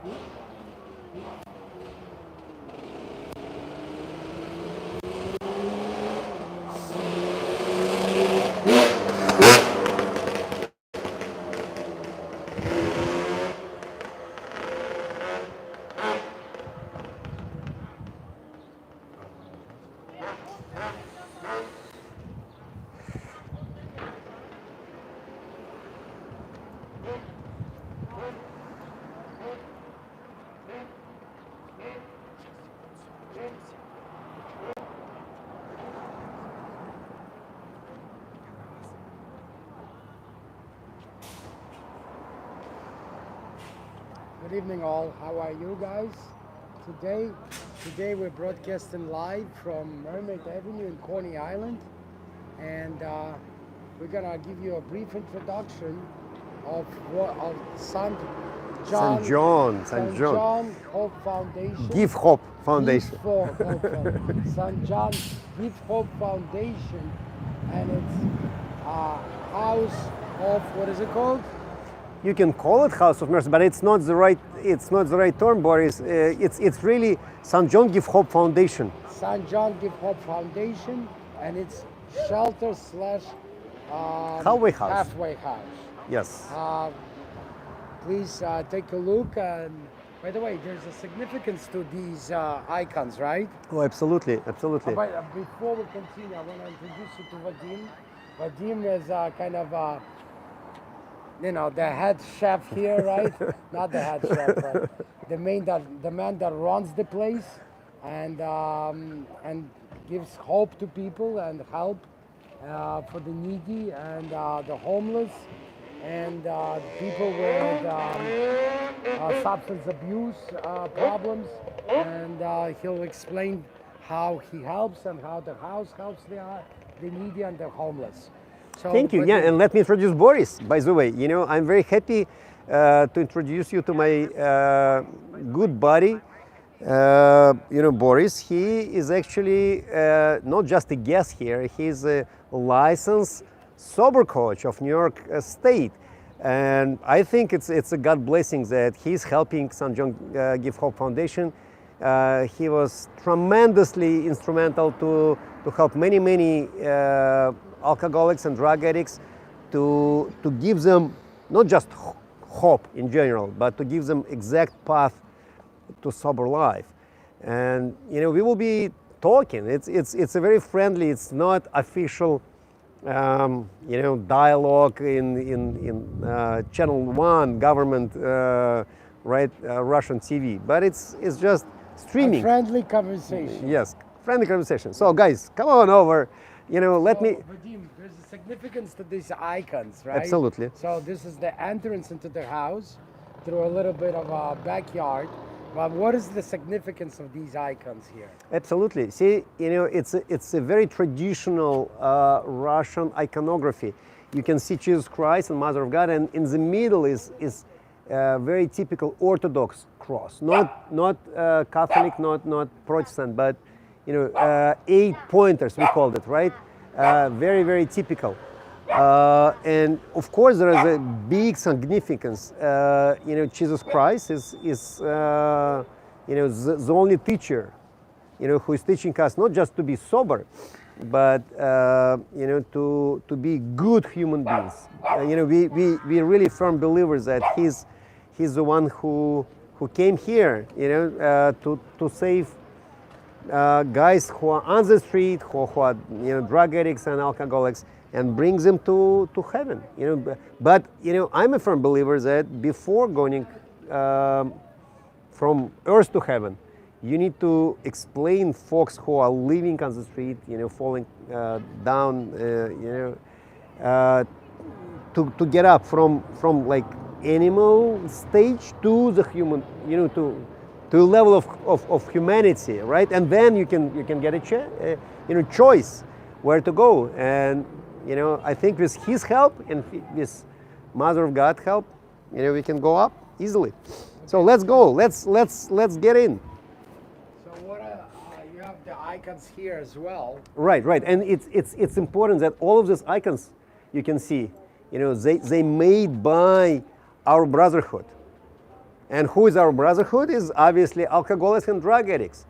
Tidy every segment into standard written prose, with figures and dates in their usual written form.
Good evening all, how are you guys? Today we're broadcasting live from Mermaid Avenue in Coney Island, and we're gonna give you a brief introduction of St. John Hope Foundation. Give Hope Foundation. St. John Give Hope Foundation, and it's House of, what is it called? You can call it House of Mercy, but it's not the right term, Boris. It's really St. John Give Hope Foundation. St. John Give Hope Foundation, and it's shelter slash halfway house. Halfway house. Yes. Please take a look. And by the way, there's a significance to these icons, right? Oh, absolutely, absolutely. But before we continue, I want to introduce you to Vadim. Vadim is kind of the head chef here, right? Not the head chef, but the man that runs the place and gives hope to people and help for the needy and the homeless and people with substance abuse problems. And he'll explain how he helps and how the house helps the needy and the homeless. So, thank you. Yeah, and let me introduce Boris. By the way, I'm very happy to introduce you to my good buddy. Boris. He is actually not just a guest here. He's a licensed sober coach of New York State, and I think it's a God blessing that he's helping St. John Give Hope Foundation. He was tremendously instrumental to help many alcoholics and drug addicts to give them not just hope in general, but to give them exact path to sober life. And we will be talking. It's a very friendly. It's not official, dialogue in Channel 1 government, Russian TV. But it's just streaming. A friendly conversation. Yes, friendly conversation. So guys, come on over. Let me. Vadim, there's a significance to these icons, right? Absolutely. So this is the entrance into the house through a little bit of a backyard. But what is the significance of these icons here? Absolutely. See, it's a very traditional Russian iconography. You can see Jesus Christ and Mother of God, and in the middle is a very typical Orthodox cross, not Catholic, not Protestant, but 8 pointers, we called it, right? Very typical. And of course, there is a big significance. Jesus Christ is the only teacher, who is teaching us not just to be sober, but to be good human beings. We really firm believers that he's the one who came here, to save guys who are on the street, who are drug addicts and alcoholics, and brings them to heaven. But I'm a firm believer that before going from earth to heaven, you need to explain folks who are living on the street, falling down, to get up from like animal stage to the human, to a level of humanity, right? And then you can get a choice where to go. And I think with his help and with Mother of God help, we can go up easily. So let's go. Let's get in. So what you have the icons here as well. Right. And it's important that all of these icons you can see, they made by our brotherhood. And who is our brotherhood? Is obviously alcoholics and drug addicts.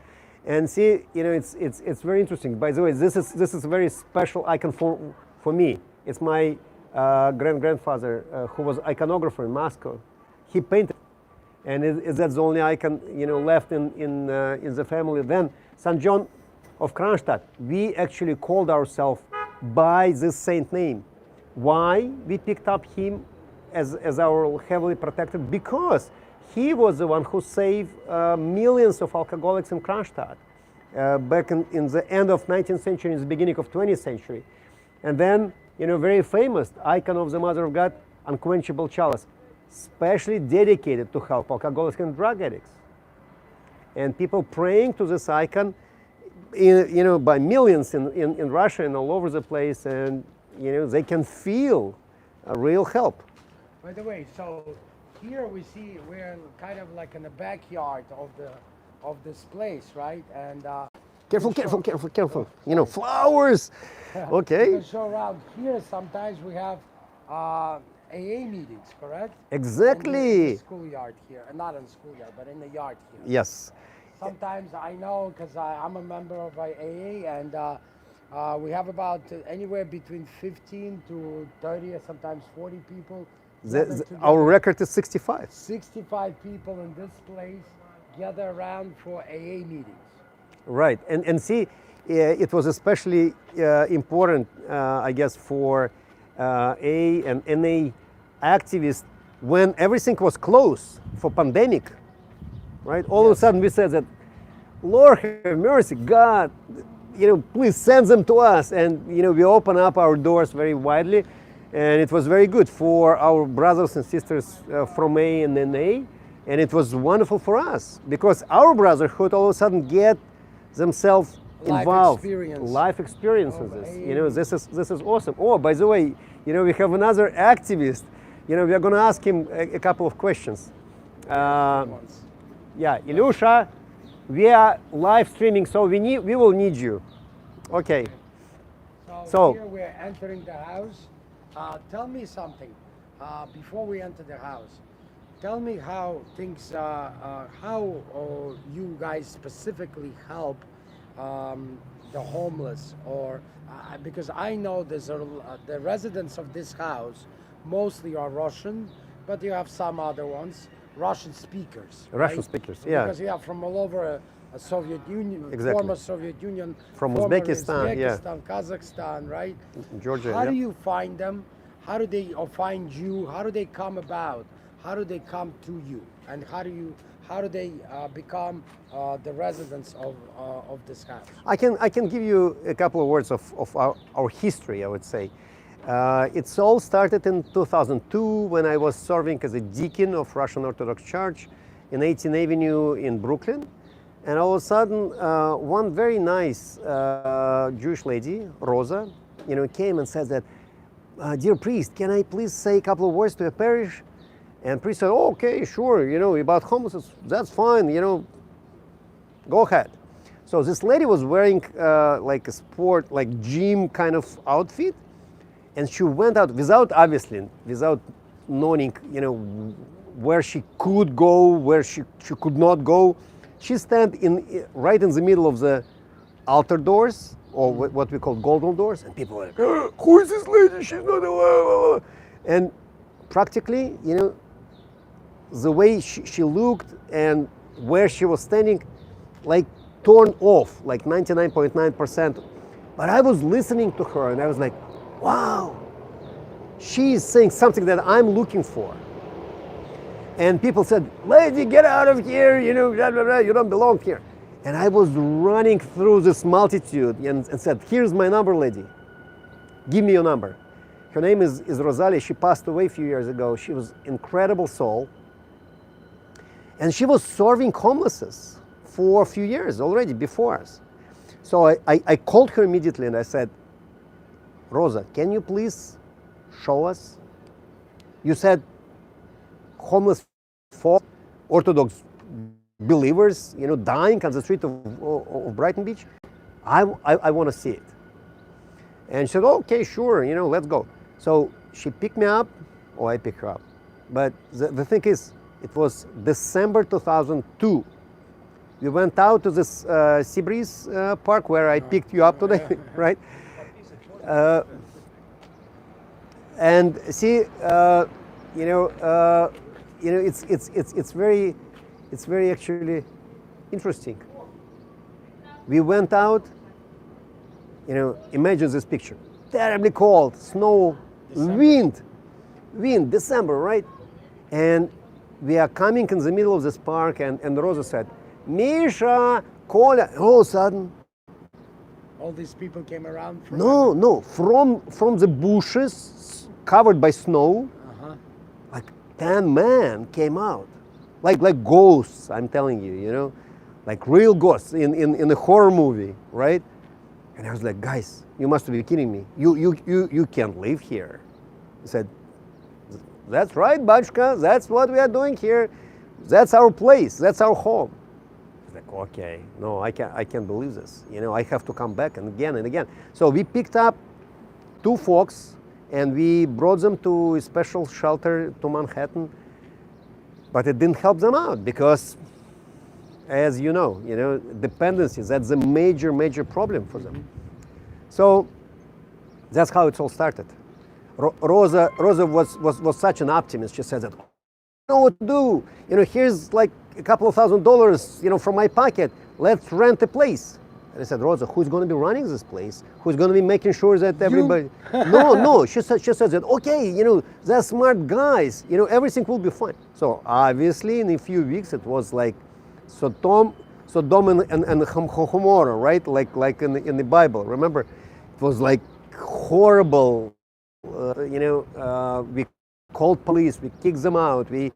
And see, it's very interesting. By the way, this is a very special icon for me. It's my grandfather who was iconographer in Moscow. He painted, and that's the only icon left in the family. Then St. John of Kronstadt, we actually called ourselves by this saint name. Why we picked up him as our heavily protected? Because he was the one who saved millions of alcoholics in Kronstadt back in the end of 19th century, in the beginning of 20th century. And then, very famous icon of the Mother of God, unquenchable chalice, specially dedicated to help alcoholics and drug addicts. And people praying to this icon, by millions in Russia and all over the place, and they can feel a real help. By the way, so here we see we're kind of like in the backyard of this place, right? And Careful. Flowers. Okay. So around here, sometimes we have AA meetings, correct? Exactly. In the schoolyard here, not in the schoolyard, but in the yard here. Yes. Sometimes I know because I'm a member of AA, and we have about anywhere between 15 to 30, or sometimes 40 people. Our record is 65. 65 people in this place gather around for AA meetings. Right, and see, it was especially important, I guess, for A and NA activists when everything was closed for pandemic, right? All of a sudden we said that, Lord have mercy, God, please send them to us. And, we open up our doors very widely. And it was very good for our brothers and sisters from A and NA. And it was wonderful for us because our brotherhood all of a sudden get themselves involved. Life experiences. This is awesome. Oh, by the way, we have another activist. We are going to ask him a couple of questions. Ilyusha, we are live streaming, so we will need you. Okay. So here we're entering the house. Tell me something before we enter the house. Tell me how things, how you guys specifically help the homeless, or because I know the residents of this house mostly are Russian, but you have some other ones, Russian speakers. Russian speakers, yeah. Because you have from all over Soviet Union, exactly. Former Soviet Union, from Uzbekistan, Kazakhstan, right? Georgia. How do you find them? How do they find you? How do they come about? How do they come to you? And how do they become the residents of this house? I can give you a couple of words of our history, I would say. It's all started in 2002 when I was serving as a deacon of Russian Orthodox Church in 18th Avenue in Brooklyn. And all of a sudden, one very nice Jewish lady, Rosa, came and said that, dear priest, can I please say a couple of words to your parish? And priest said, oh, okay, sure, about homelessness, that's fine, go ahead. So this lady was wearing like a sport, like gym kind of outfit. And she went out without knowing, where she could go, where she could not go. She stand right in the middle of the altar doors, or what we call golden doors, and people were like, oh, who is this lady? She's not alive. And practically, the way she looked and where she was standing, like torn off, like 99.9%. But I was listening to her and I was like, wow, she is saying something that I'm looking for. And people said, lady, get out of here, blah, blah, blah, you don't belong here. And I was running through this multitude and said, here's my number, lady. Give me your number. Her name is Rosalie. She passed away a few years ago. She was an incredible soul. And she was serving homeless for a few years already before us. So I called her immediately and I said, Rosa, can you please show us? You said homeless folk, Orthodox believers, dying on the street of Brighton Beach. I want to see it. And she said, okay, sure, let's go. So she picked me up, or I picked her up. But the thing is, It was December 2002. We went out to this Seabreeze Park where I picked you up today, right? And see, it's very actually interesting. We went out. Imagine this picture. Terribly cold, snow, wind, December, right? And we are coming in the middle of this park, and Rosa said, Misha, Koля, all of a sudden. All these people came around from... No, from the bushes covered by snow, like 10 men came out. Like ghosts, I'm telling you, like real ghosts in a horror movie, right? And I was like, guys, you must be kidding me. You can't live here. He said, that's right, Bachka, that's what we are doing here. That's our place, that's our home. I was like, okay, no, I can't believe this. I have to come back and again. So we picked up 2 folks and we brought them to a special shelter to Manhattan, but it didn't help them out because, as you know, dependencies, that's a major problem for them. So that's how it all started. Rosa was such an optimist. She said that, I know what to do. Here's like a couple of $1,000, from my pocket. Let's rent a place. And I said, Rosa, who's going to be running this place? Who's going to be making sure that everybody... No. She said that, okay, they're smart guys. Everything will be fine. So obviously, in a few weeks, it was like Sodom and Gomorrah, right? Like in the Bible. Remember, it was like horrible. We called police. We kicked them out. We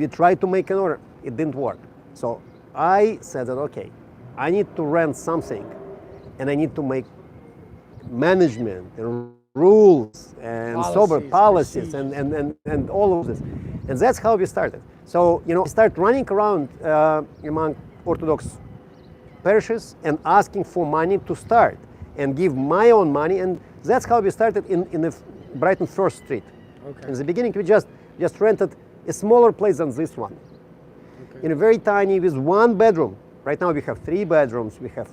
tried to make an order. It didn't work. So I said that, okay, I need to rent something, and I need to make management and rules and policies and all of this. And that's how we started. So, we start running around among Orthodox parishes and asking for money to start and give my own money. And that's how we started in the Brighton First Street. Okay. In the beginning, we just rented a smaller place than this one. Okay. In a very tiny, with 1 bedroom. Right now we have 3 bedrooms, we have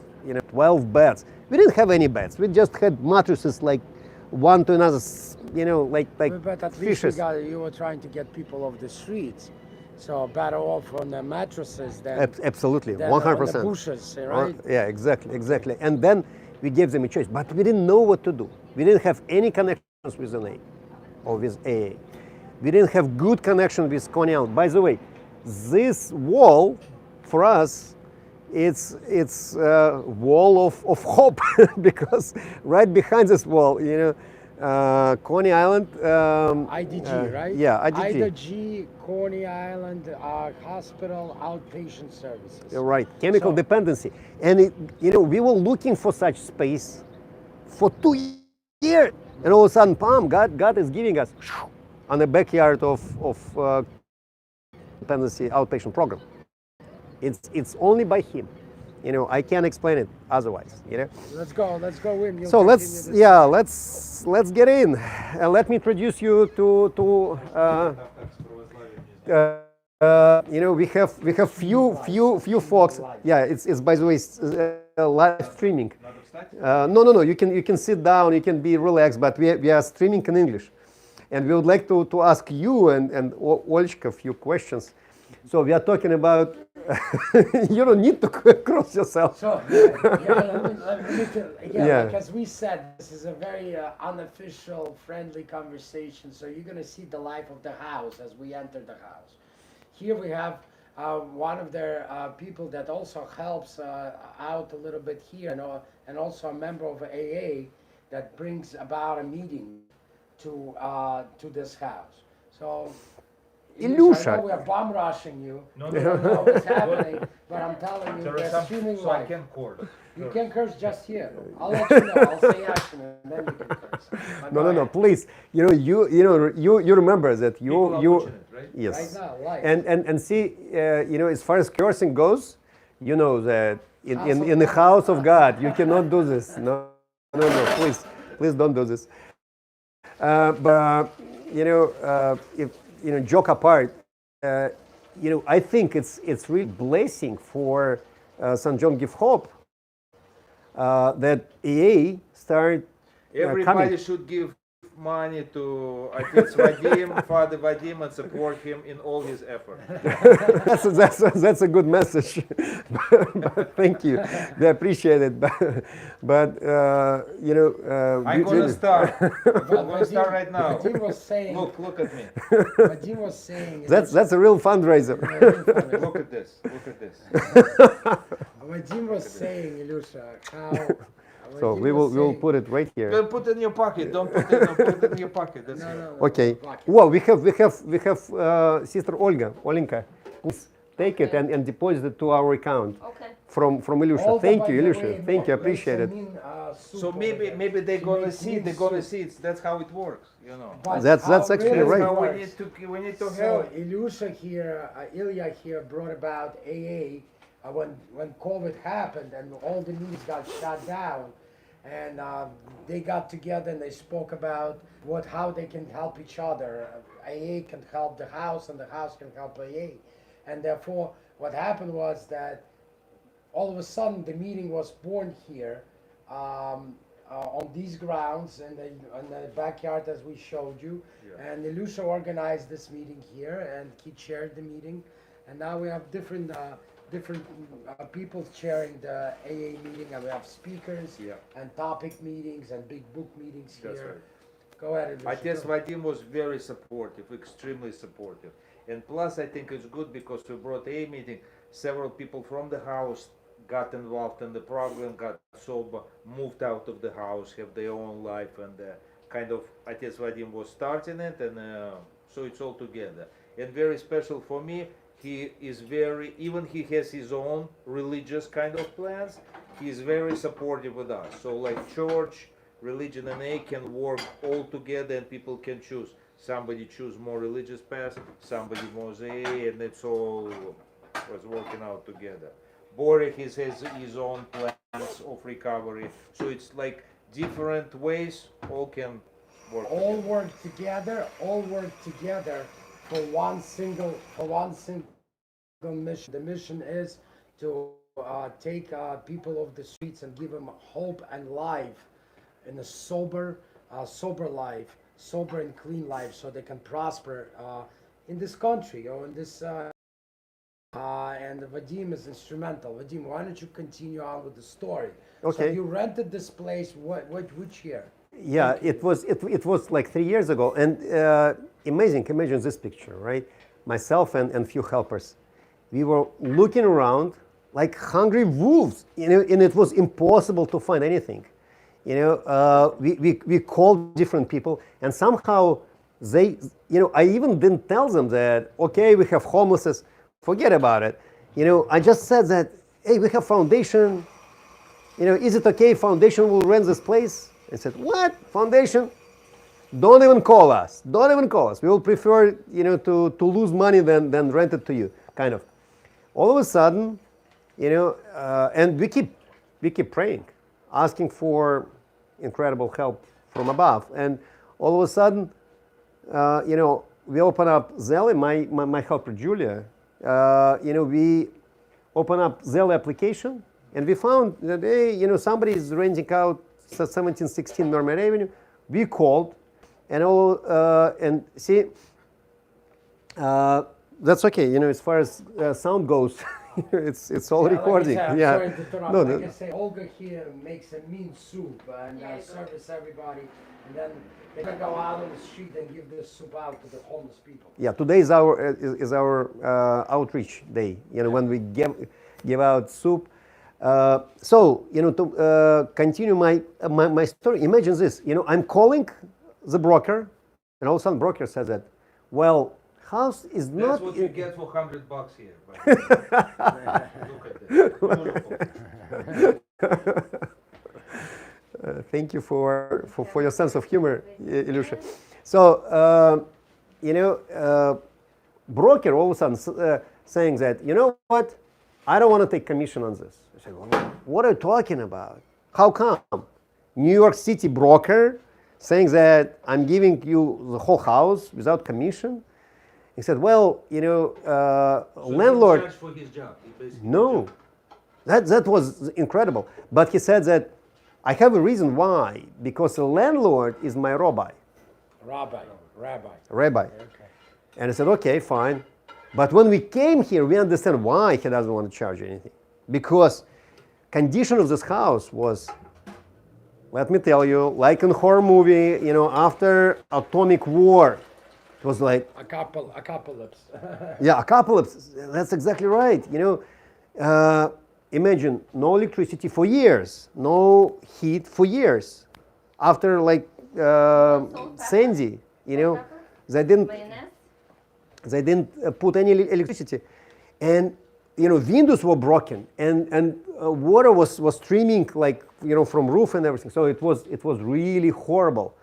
12 beds. We didn't have any beds, we just had mattresses like one to another, like but at fishes. Least you were trying to get people off the streets, so better off on the mattresses than... Absolutely, than 100%. On the bushes, right? Yeah, exactly. And then we gave them a choice, but we didn't know what to do. We didn't have any connections with an A or with AA. We didn't have good connection with Coney Island. By the way, this wall, for us, it's a wall of hope because right behind this wall, Coney Island. IDG, right? Yeah, IDG. IDG, Coney Island Hospital Outpatient Services. Right, chemical dependency. And we were looking for such space for 2 years. And all of a sudden, God is giving us on the backyard of dependency outpatient program. It's only by him. I can't explain it otherwise. Let's go in. So let's get in. And let me introduce you to we have few folks. Yeah, it's by the way live streaming. No. You can sit down. You can be relaxed. But we are streaming in English, and we would like to ask you and Olchka a few questions. So we are talking about. You don't need to cross yourself. So like as we said, this is a very unofficial, friendly conversation. So you're going to see the life of the house as we enter the house. Here we have one of their people that also helps out a little bit here, and also a member of AA that brings about a meeting to this house. So. Ilyusha. I know we are bomb rushing you. No. You don't know what's happening, but I'm telling you, they're streaming live. I can curse. You can curse just here. I'll let you know. I'll say action, and then you can curse. No. Please, you remember that you right? Yes. Right now, live. And see, as far as cursing goes, you know that in the house of God you cannot do this. No. Please don't do this. But if. Joke apart, I think it's really blessing for St. John Give Hope that AA start Everybody coming. should give money to Отец Vadim, Father Vadim, and support him in all his efforts. That's a good message. But thank you. They appreciate it. But I'm gonna start. I'm gonna Vadim- start right now. Vadim was saying. Look at me. Vadim was saying. that's a real fundraiser. Look at this. Look at this. Vadim was saying, Ilyusha, how. So Vadim we was will saying- put it right here. Don't put it in your pocket. Don't put it in your pocket. That's No, it. no, no. Okay. Bucket. Well, we have Sister Olenka. Please take it and deposit it to our account Okay. from Ilyusha. All the, Thank by you, the Ilyusha. way, Thank you. makes Appreciate a it. mean, soup So over maybe there. they're She gonna makes see. mean They're gonna soup. see. That's how it works. You know. But That's how actually really right. That's how works- we need to So help. Ilyusha here, Ilya here brought about AA when COVID happened and all the meetings got shut down, and they got together and they spoke about how they can help each other. AA can help the house and the house can help AA, and therefore what happened was that all of a sudden the meeting was born here. On these grounds in the backyard as we showed you. Yeah. And Ilyusha organized this meeting here and he chaired the meeting. And now we have different people chairing the AA meeting, and we have speakers Yeah. and topic meetings and big book meetings That's here. right. Go ahead, Ilyusha. Отец Vadim was very supportive, extremely supportive. And plus, I think it's good because we brought a meeting. Several people from the house got involved in the program, got sober, moved out of the house, have their own life, and kind of Отец Vadim was starting it, and so it's all together. And very special for me, he is even he has his own religious kind of plans, he is very supportive with us. So like church, religion and A can work all together and people can choose. Somebody choose more religious path, somebody more AA, and it's all was working out together. Boris has his own plans of recovery, so it's like different ways all can work. all together. work together for one single mission. The mission is to take people off the streets and give them hope and life in a sober life, sober and clean life, so they can prosper in this country or in this. And Vadim is instrumental. Vadim, why don't you continue on with the story? So Okay. you rented this place. Which year? Yeah, it was like 3 years ago, and amazing. Imagine this picture, right? Myself and few helpers, we were looking around like hungry wolves, and it was impossible to find anything. We called different people, and somehow they, I even didn't tell them that okay, we have homelessness. Forget about it. I just said that, hey, we have foundation. Is it okay if foundation will rent this place? I said, what? Foundation? Don't even call us. Don't even call us. We will prefer, to lose money than rent it to you, kind of. All of a sudden, and we keep praying, asking for incredible help from above. And all of a sudden, we open up Zelle, my helper Julia, we open up Zelle application, and we found that, hey, somebody is renting out 1716 Norman Avenue. We called, and see, that's okay. As far as sound goes, it's all recording. Like I said, I'm Yeah. sorry to interrupt. No, Like no. I say, Olga here makes a mean soup and Yeah, go service everybody, and then they can go out on the street and give this soup out to the homeless people. Yeah, today is our outreach day. When we give out soup. So to continue my story. Imagine this. I'm calling the broker, and all of a sudden broker says that, well, house is That's not. what you get for $100 here. Look at this. Beautiful. Thank you for your sense of humor, Ilyusha. So, broker all of a sudden saying that, you know what, I don't want to take commission on this. I said, well, what are you talking about? How come? New York City broker saying that I'm giving you the whole house without commission? He said, well, landlord. Charge for his job. He basically No, that was incredible. But he said that I have a reason why, because the landlord is my rabbi. Rabbi. Okay. And I said, okay, fine. But when we came here, we understand why he doesn't want to charge anything. Because condition of this house was, let me tell you, like in horror movie, after atomic war, it was like Apocalypse. yeah, apocalypse. That's exactly right. Imagine no electricity for years, no heat for years. After like Sandy, they didn't put any electricity, and windows were broken, and water was streaming like from roof and everything. So it was really horrible.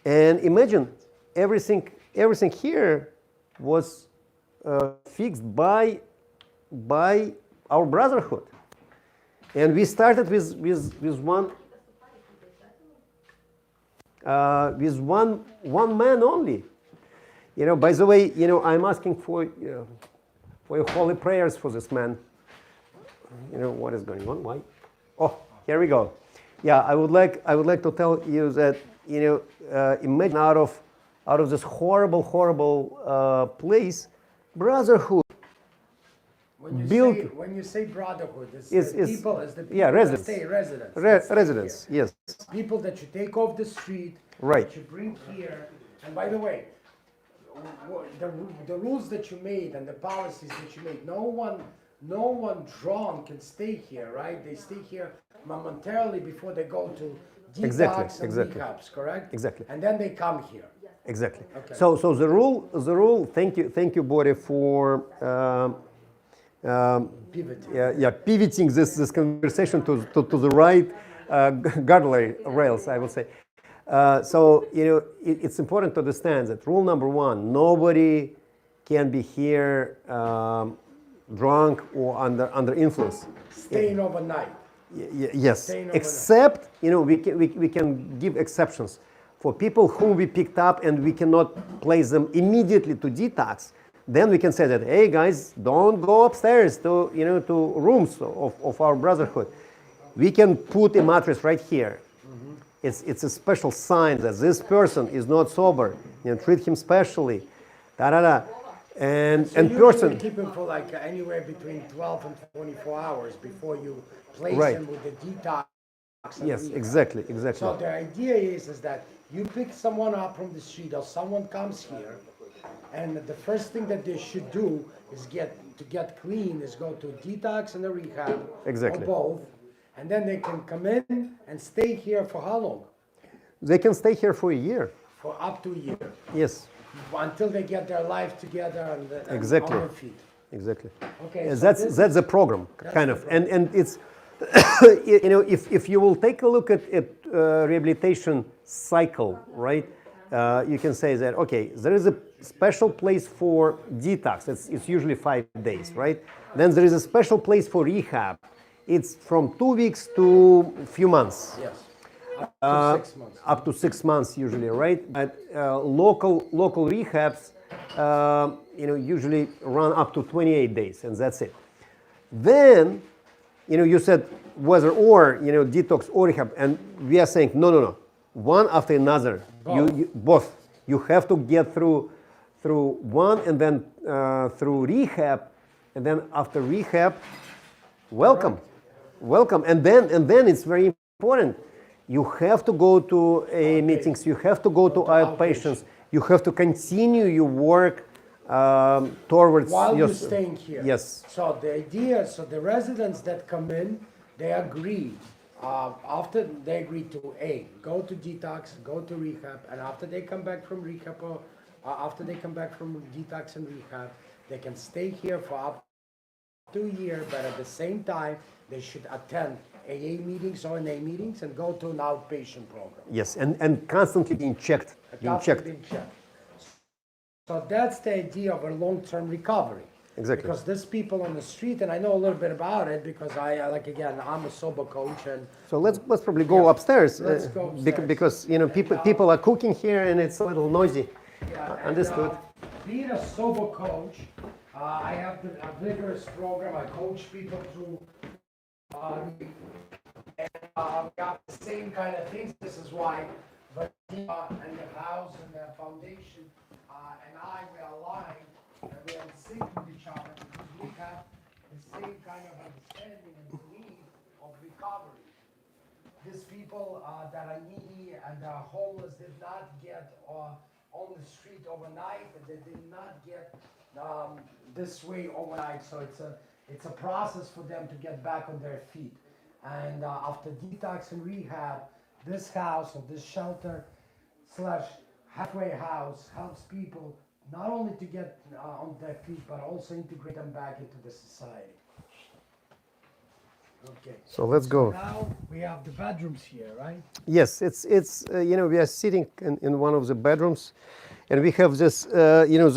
And imagine everything here was fixed by our brotherhood, and we started with one man only. By the way, I'm asking for your holy prayers for this man. What is going on? Why? Oh, here we go. Yeah, I would like to tell you that imagine out of this horrible place, brotherhood. When you say brotherhood, it's the people residents. that stay residents. Residents, yes. People that you take off the street, right? That you bring here. And by the way, the rules that you made and the policies that you made, no one drunk can stay here, right? They stay here momentarily before they go to detox and rehabs, correct? Exactly. And then they come here. Exactly. Okay. So the rule. Thank you, Boris, for pivoting this conversation to the right guardrails, I would say. So it's important to understand that rule number one: nobody can be here drunk or under influence. Staying overnight. Yes, except we can give exceptions for people whom we picked up and we cannot place them immediately to detox. Then we can say that, hey guys, don't go upstairs to rooms of our brotherhood. We can put a mattress right here. Mm-hmm. It's a special sign that this person is not sober. Treat him specially. And person keep him for like anywhere between 12 and 24 hours before you place him with the detox. Yes, exactly. So the idea is that you pick someone up from the street or someone comes here, and the first thing that they should do is get clean, is go to detox and a rehab, or both, and then they can come in and stay here for how long? They can stay here for a year. For up to a year. Yes. Until they get their life together and on their feet. Exactly. Okay. That's the program, kind of, and it's if you will take a look at rehabilitation cycle, right? You can say that there is a special place for detox. It's usually 5 days, right? Then there is a special place for rehab. It's from 2 weeks to a few months. Yes. Up to 6 months. Up to 6 months usually, right? But local rehabs, usually run up to 28 days, and that's it. Then, you said whether or detox or rehab, and we are saying no, one after another. Both. You have to get through one, and then through rehab, and then after rehab, welcome, and then it's very important. You have to go to meetings. You have to go to outpatients. You have to continue your work towards while you're staying here. Yes. So the idea, the residents that come in, they agree. After they agree to go to detox, go to rehab, and after they come back from rehab, or after they come back from detox and rehab, they can stay here for up to a year. But at the same time, they should attend AA meetings or NA meetings and go to an outpatient program. Yes, and constantly being checked. So that's the idea of a long-term recovery. Exactly. Because there's people on the street, and I know a little bit about it because I'm a sober coach, and so let's probably go upstairs. Let's go upstairs. Because people are cooking here and it's a little noisy. Yeah, Understood. being a sober coach, I have a vigorous program. I coach people through got the same kind of things. This is why Vadim and the house and the foundation and I we are aligned and we are in sync with each other because we have the same kind of understanding and belief of recovery. These people that are needy and are homeless did not get on the street overnight. They did not get this way overnight. So it's a process for them to get back on their feet. And after detox and rehab, this house or this shelter slash halfway house helps people not only to get on their feet, but also integrate them back into the society. Okay. So let's go. Now we have the bedrooms here, right? Yes, it's you know, we are sitting in one of the bedrooms, and we have this you know,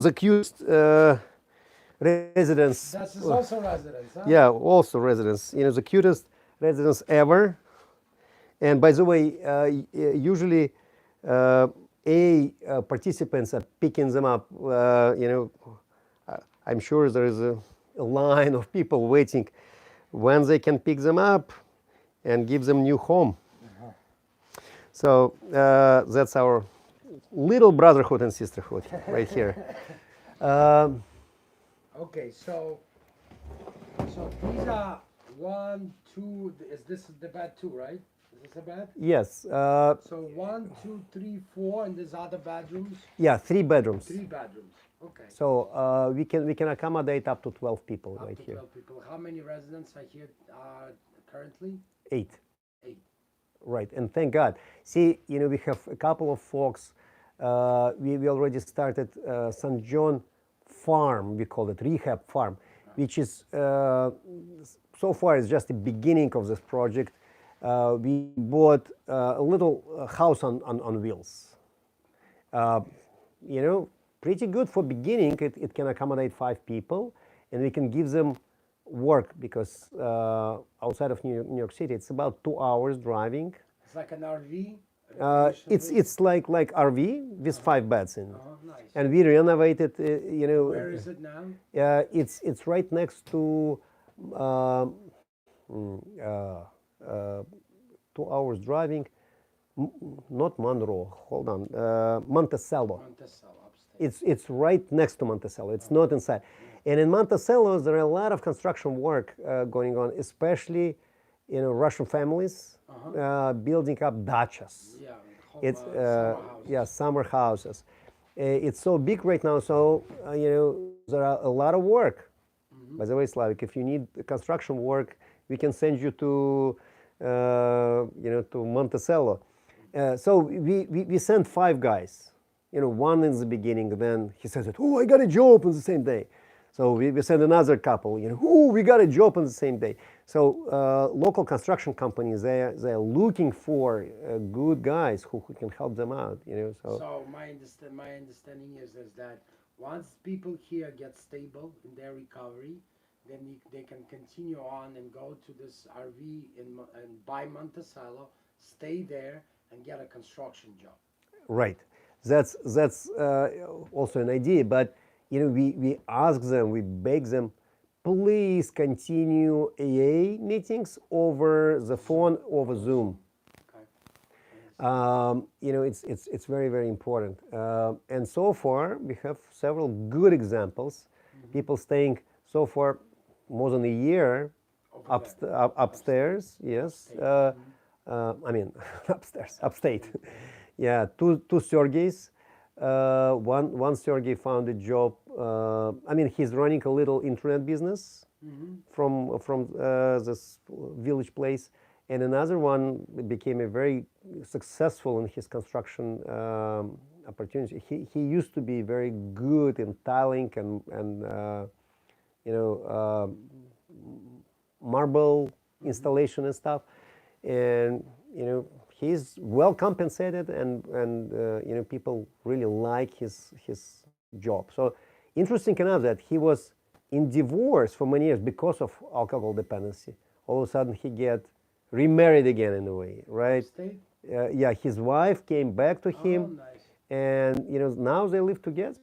the cutest residence. This is also residence, huh? Yeah, also residence. You know, the cutest residence ever. And by the way, usually participants are picking them up. You know, I'm sure there is a line of people waiting when they can pick them up and give them new home. So that's our little brotherhood and sisterhood right here. Okay, so these are 1, 2. Is this the bed too, right? Is this a bed? Yes. So 1, 2, 3, 4, and there's other bedrooms. Yeah, 3 bedrooms. 3 bedrooms. Okay. So we can accommodate up to 12 people Up right to here. 12 people. How many residents are here currently? 8. 8. Right, and thank God. See, you know, we have a couple of folks. We already started St. John Farm. We call it Rehab Farm, which is so far it's just the beginning of this project. We bought a little house on wheels. You know, pretty good for beginning. It can accommodate 5 people, and we can give them work because outside of New York City, it's about 2 hours driving. It's like an RV. It's like RV with 5 beds in. Oh, nice. And we renovated. You know. Where is it now? It's right next to 2 hours driving. Not Monroe. Hold on. Monticello. Monticello, upstate. It's right next to Monticello. It's not inside. And in Monticello, there are a lot of construction work going on, especially, you know, Russian families building up dachas. Yeah, It's summer houses. yeah, summer houses. It's so big right now, so you know, there are a lot of work. By the way, Slavik, if you need construction work, we can send you to you know, to Monticello. So we sent 5 guys. You know, one in the beginning, then he says that, oh, I got a job on the same day. So we send another couple, you know, oh, we got a job on the same day. So local construction companies, they're looking for good guys who can help them out, you know. So my understanding is that once people here get stable in their recovery, then they can continue on and go to this RV and buy Monticello, stay there, and get a construction job. Right. That's also an idea, but you know, we ask them, we beg them, please continue AA meetings over the phone, over Zoom. Okay. You know, it's very, very important. And so far, we have several good examples. People staying so far more than a year upstairs. Yes. I mean, upstate. Yeah, two Sergeys. One Sergey found a job. I mean, he's running a little internet business from this village place, and another one became a very successful in his construction opportunity. He used to be very good in tiling and you know, marble installation and stuff, and you know, he's well compensated, and you know, people really like his job. So interesting enough that he was in divorce for many years because of alcohol dependency. All of a sudden he get remarried again in a way, right? Yeah, his wife came back to him, nice. and you know, now they live together.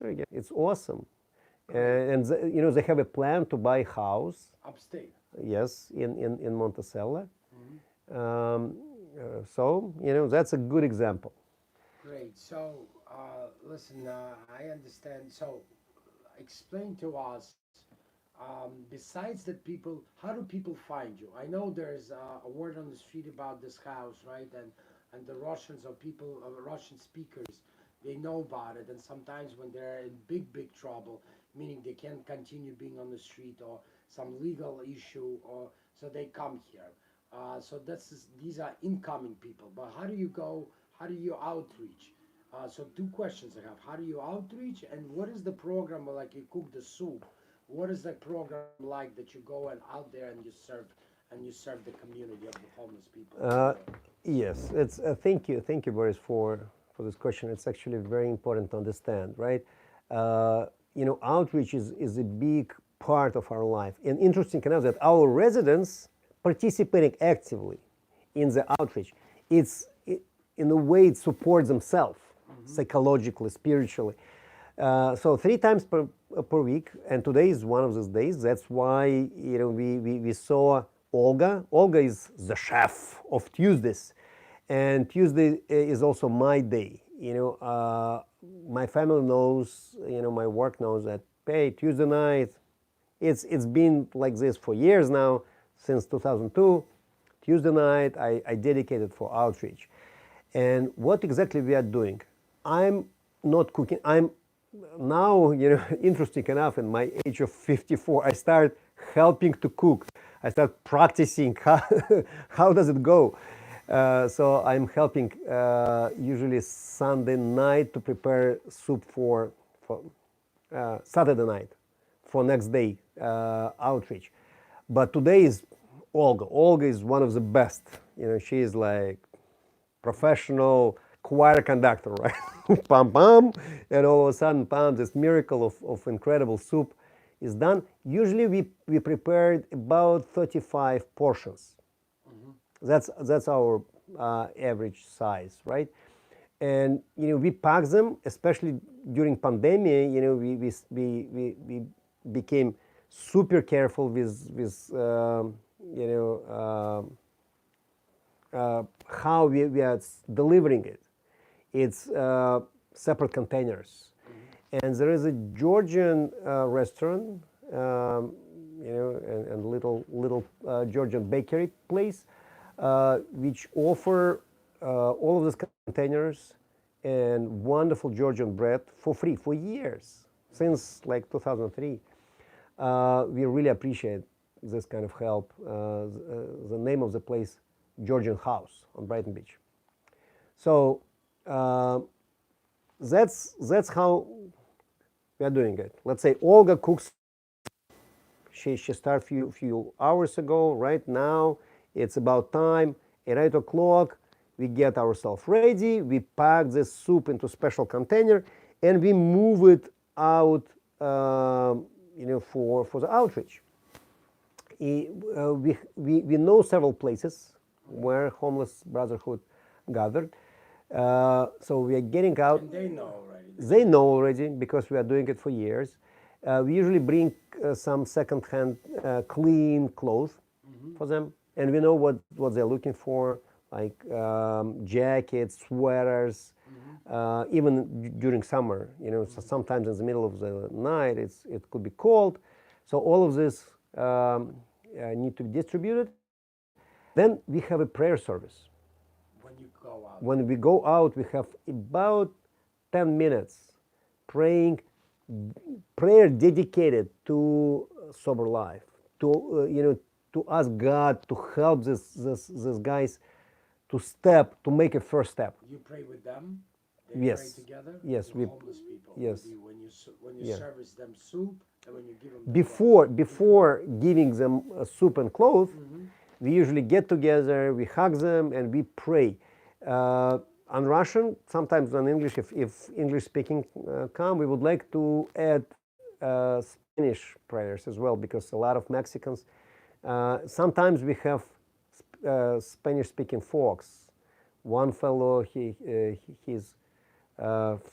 Very good. It's awesome. And you know, they have a plan to buy a house, Upstate. yes, in Monticello. So, you know, that's a good example. Great. So, listen, I understand. So, explain to us, besides that people, how do people find you? I know there's a word on the street about this house, right? And the Russians or people, Russian speakers, they know about it. And sometimes when they're in big trouble, meaning they can't continue being on the street or some legal issue, or so they come here. So these are incoming people. But how do you go? How do you outreach? So two questions I have. How do you outreach, and what is the program like? You cook the soup. What is the program like that you go and out there and you serve the community of the homeless people? Yes, it's thank you, Boris, for this question. It's actually very important to understand, right? You know, outreach is a big part of our life, and interesting enough that our residents participating actively in the outreach. In a way it supports themselves psychologically, spiritually. So 3 times per week, and today is one of those days. That's why, you know, we saw Olga. Olga is the chef of Tuesdays, and Tuesday is also my day. You know, my family knows, you know, my work knows that, hey, Tuesday night, it's been like this for years now, since 2002. Tuesday night, I dedicated for outreach. And what exactly we are doing? I'm not cooking. I'm now, you know, interesting enough, in my age of 54, I start helping to cook. I start practicing how does it go. So I'm helping usually Sunday night to prepare soup for Saturday night for next day outreach. But today is Olga. Olga is one of the best. You know, she is like professional choir conductor, right? Pam pam, and all of a sudden, pam, this miracle of incredible soup is done. Usually we prepared about 35 portions. That's our average size, right? And you know, we pack them, especially during pandemic. You know, we became super careful with you know, how we are delivering it. It's separate containers. And there is a Georgian restaurant, you know, and little Georgian bakery place, which offer all of these containers and wonderful Georgian bread for free for years, since like 2003. We really appreciate this kind of help. The name of the place, Georgian House on Brighton Beach. So that's how we are doing it. Let's say Olga cooks. She started few hours ago. Right now, it's about time. At 8 o'clock, we get ourselves ready. We pack this soup into special container, and we move it out. You know, for the outreach. We know several places where homeless brotherhood gathered. So we are getting out. And they know already. They know already because we are doing it for years. We usually bring some second-hand clean clothes for them, and we know what they're looking for, like jackets, sweaters. Even during summer, you know, so sometimes in the middle of the night, it could be cold. So all of this need to be distributed. Then we have a prayer service. When you go out. When we go out, we have about 10 minutes prayer dedicated to sober life, to you know, to ask God to help these guys to make a first step. You pray with them. They Yes. pray together. Yes, The we. homeless people. Yes. When you Yeah. service them soup and when you give them Before giving them soup and clothes, we usually get together, we hug them, and we pray. On Russian, sometimes on English, if English speaking come, we would like to add Spanish prayers as well, because a lot of Mexicans, sometimes we have Spanish speaking folks. One fellow, he's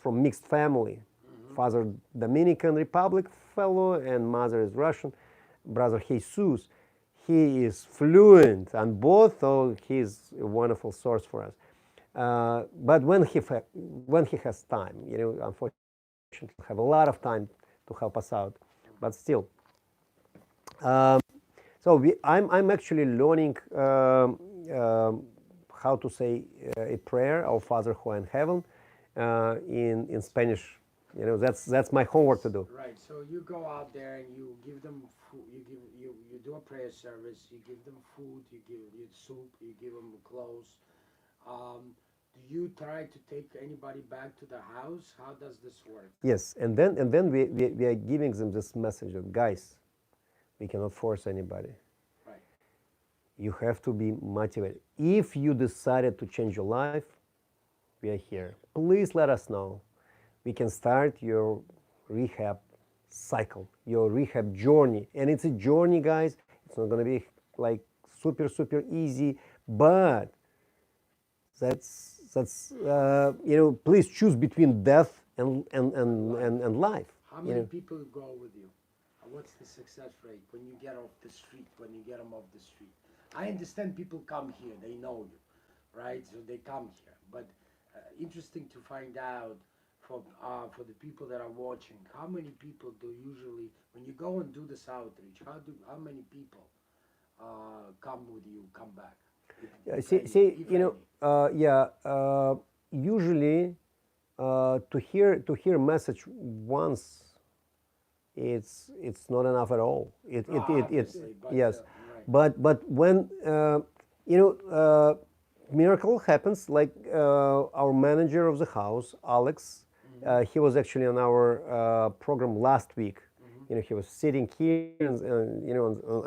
from mixed family, father Dominican Republic fellow and mother is Russian. Brother Jesus, he is fluent on both, so he's a wonderful source for us. But when he has time, unfortunately, have a lot of time to help us out, but still. So I'm actually learning how to say a prayer, Our Father who art in heaven, in Spanish. That's my homework to do. Right. So you go out there and you give them food. You do a prayer service. You give them food. You give you soup. You give them clothes. Do you try to take anybody back to the house? How does this work? Yes, and then we are giving them this message that, guys, we cannot force anybody. Right. You have to be motivated. If you decided to change your life, we are here. Please let us know. We can start your rehab cycle, your rehab journey. And it's a journey, guys. It's not going to be like super easy, but that's please choose between death and life. How many people go with you? What's the success rate when you get off the street, when you get them off the street? I understand people come here, they know you, right? So they come here. But interesting to find out for the people that are watching, how many people do usually, when you go and do this outreach, how many people come with you, come back? Usually to hear a message once, it's not enough at all. Yes, right. but when miracle happens, like our manager of the house, Alex, he was actually on our program last week. He was sitting here,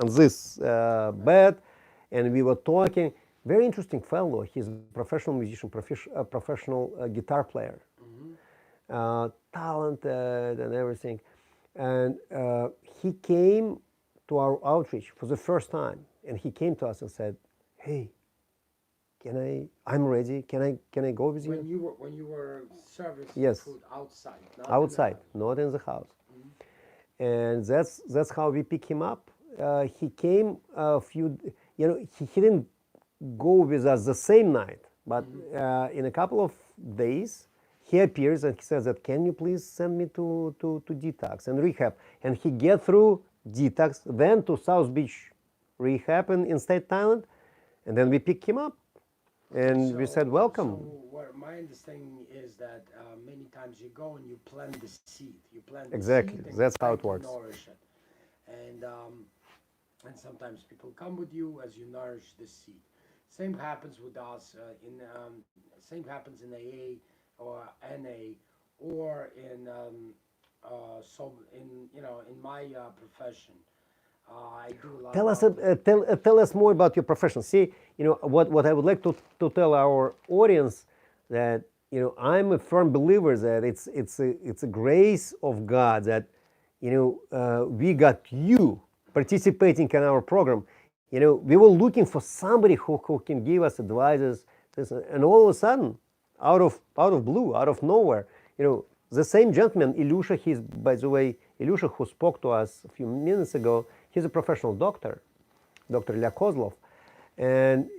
on this bed, and we were talking. Very interesting fellow. He's a professional musician, professional guitar player, talented and everything. And he came to our outreach for the first time, and he came to us and said, "Hey, I'm ready. Can I go with you?" When you were serving Yes. food outside, Outside, not in the house. And that's how we pick him up. He came a few, he didn't go with us the same night, but in a couple of days, he appears and he says that, "Can you please send me to detox and rehab?" And he get through detox, then to South Beach rehab in State Thailand, and then we pick him up, and we said, "Welcome." So what my understanding is that many times you go and you plant the seed. You plant the Exactly. seed and That's you how try it to works. nourish it. And sometimes people come with you as you nourish the seed. Same happens with us same happens in AA or NA or in my profession. I do a lot Tell us more about your profession. See, what I would like to tell our audience, that I'm a firm believer that it's a grace of God that we got you participating in our program. We were looking for somebody who can give us advices, and all of a sudden, out of blue, out of nowhere, the same gentleman, Ilyusha, by the way, Ilyusha, who spoke to us a few minutes ago, he's a professional doctor, Dr. Ilya Kozlov. And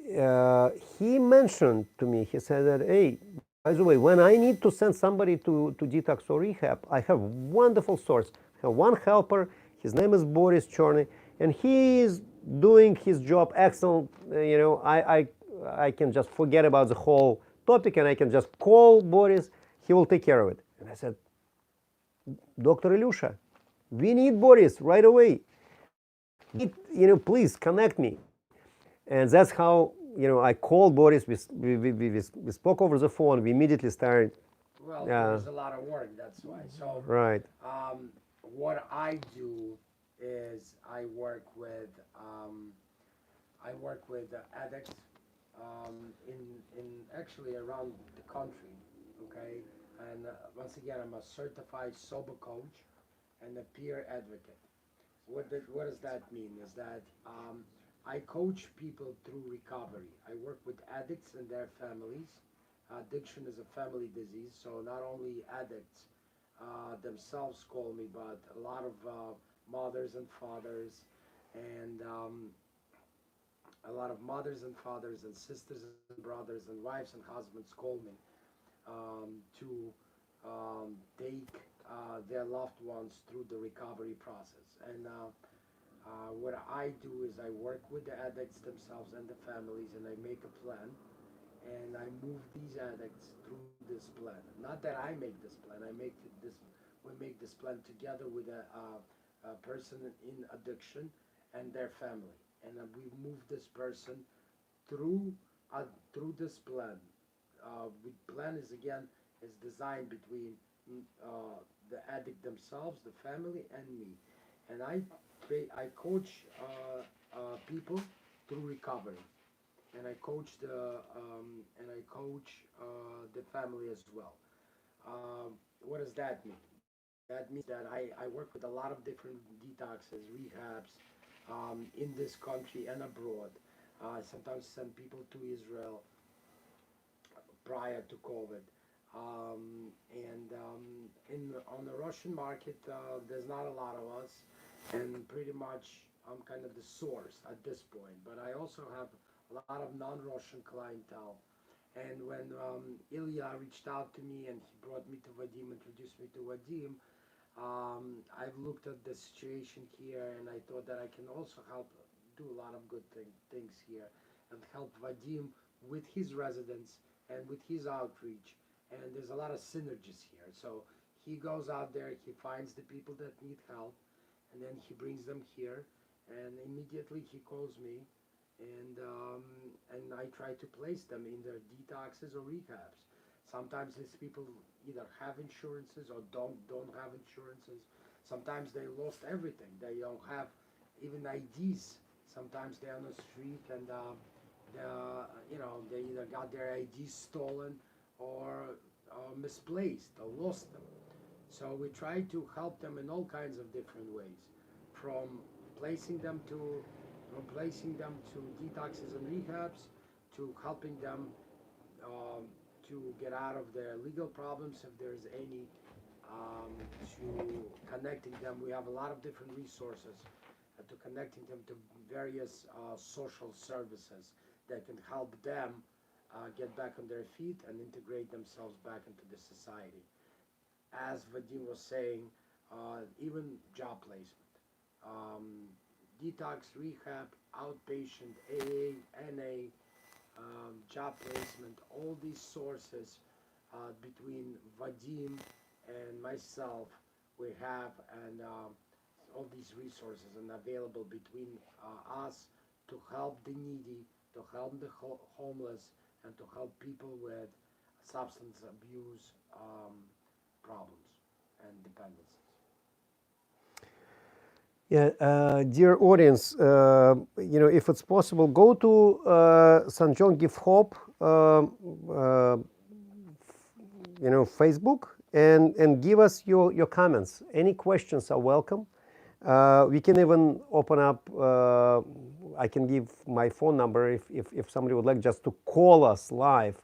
he mentioned to me, he said that, "Hey, by the way, when I need to send somebody to detox or rehab, I have wonderful source. I have one helper, his name is Boris, and he is doing his job excellent. I can just forget about the whole topic and I can just call Boris, he will take care of it." And I said, "Dr. Ilyusha, we need Boris right away. Please connect me." And that's how, I called Boris, we spoke over the phone, we immediately started. Well, there's a lot of work, that's why. So Right. what I do is I work with addicts in actually around the country, okay? And once again, I'm a certified sober coach and a peer advocate. What does that mean? Is that I coach people through recovery. I work with addicts and their families. Addiction is a family disease, so not only addicts themselves call me, but a lot of mothers and fathers, and a lot of mothers and fathers and sisters and brothers and wives and husbands call me to take their loved ones through the recovery process. And what I do is I work with the addicts themselves and the families, and I make a plan, and I move these addicts through this plan. Not that I make this plan; we make this plan together with a person in addiction and their family, and we move this person through through this plan. The plan is again is designed between the addict themselves, the family, and me, and I coach people through recovery, and I coach the family as well. What does that mean? That means that I work with a lot of different detoxes, rehabs in this country and abroad. Sometimes send people to Israel prior to COVID. In on the Russian market, there's not a lot of us, and pretty much I'm kind of the source at this point. But I also have a lot of non-Russian clientele. And when Ilya reached out to me and he brought me to Vadim, introduced me to Vadim, I've looked at the situation here, and I thought that I can also help do a lot of good things here and help Vadim with his residents and with his outreach. And there's a lot of synergies here. So he goes out there, he finds the people that need help, and then he brings them here, and immediately he calls me, and I try to place them in their detoxes or rehabs. Sometimes these people either have insurances or don't have insurances. Sometimes they lost everything. They don't have even IDs. Sometimes they're on the street, and they either got their IDs stolen or misplaced or lost them. So we try to help them in all kinds of different ways, from placing them to from placing them to detoxes and rehabs, to helping them um, to get out of their legal problems if there's any, to connecting them. We have a lot of different resources to connecting them to various social services that can help them get back on their feet and integrate themselves back into the society. As Vadim was saying, even job placement, um, detox, rehab, outpatient, AA, NA, job placement, all these sources between Vadim and myself, we have, and all these resources and available between us to help the needy, to help the homeless, and to help people with substance abuse problems and dependencies. Yeah, dear audience, if it's possible, go to St. John Give Hope, Facebook, and give us your comments. Any questions are welcome. We can even open up. I can give my phone number if somebody would like just to call us live.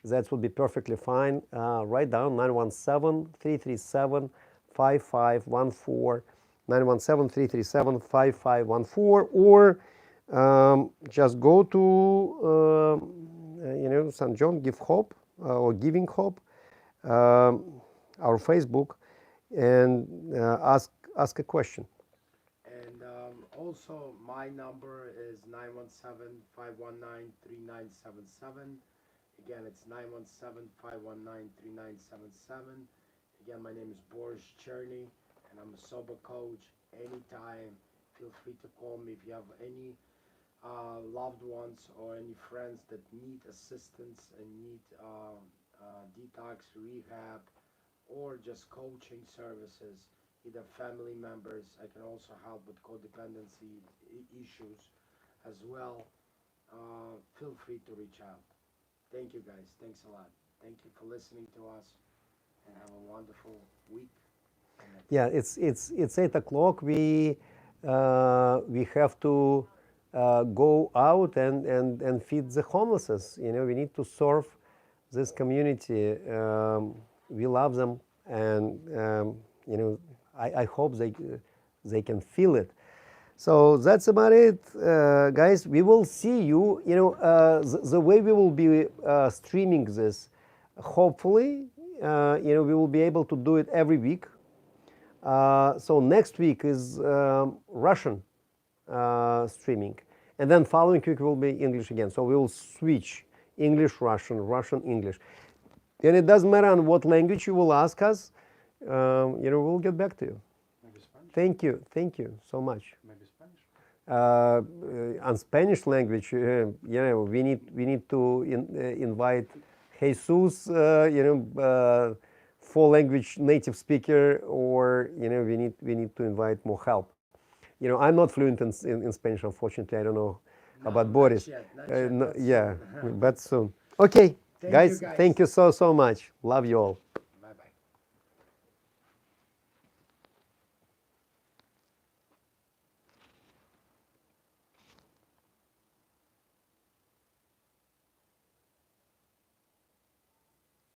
That would be perfectly fine. Write down 917-337-5514. 917-337-5514, or just go to St. John Give Hope or Giving Hope, our Facebook, and ask a question. And also, my number is 917-519-3977. Again, it's 917-519-3977. Again, my name is Boris Cherny, and I'm a sober coach. Anytime, feel free to call me if you have any loved ones or any friends that need assistance and need detox, rehab, or just coaching services, either family members. I can also help with codependency issues as well. Feel free to reach out. Thank you, guys. Thanks a lot. Thank you for listening to us, and have a wonderful week. Yeah, it's 8 o'clock. We have to go out and feed the homeless. We need to serve this community. We love them. and you know, I hope they can feel it. So that's about it, guys. We will see you. You know, the way we will be streaming this, hopefully, you know, we will be able to do it every week. So next week is Russian streaming, and then following week will be English again. So we will switch English, Russian, Russian, English, and it doesn't matter on what language you will ask us. You know, we'll get back to you. Maybe Spanish. Thank you so much. Maybe Spanish. On Spanish language, you know, we need to invite Jesus, you know, for language native speaker, or you know, we need to invite more help. You know, I'm not fluent in Spanish, unfortunately. I don't know about Boris. Not yet, Yeah, but soon. Okay, Thank you, guys, guys. thank you so much. Love you all.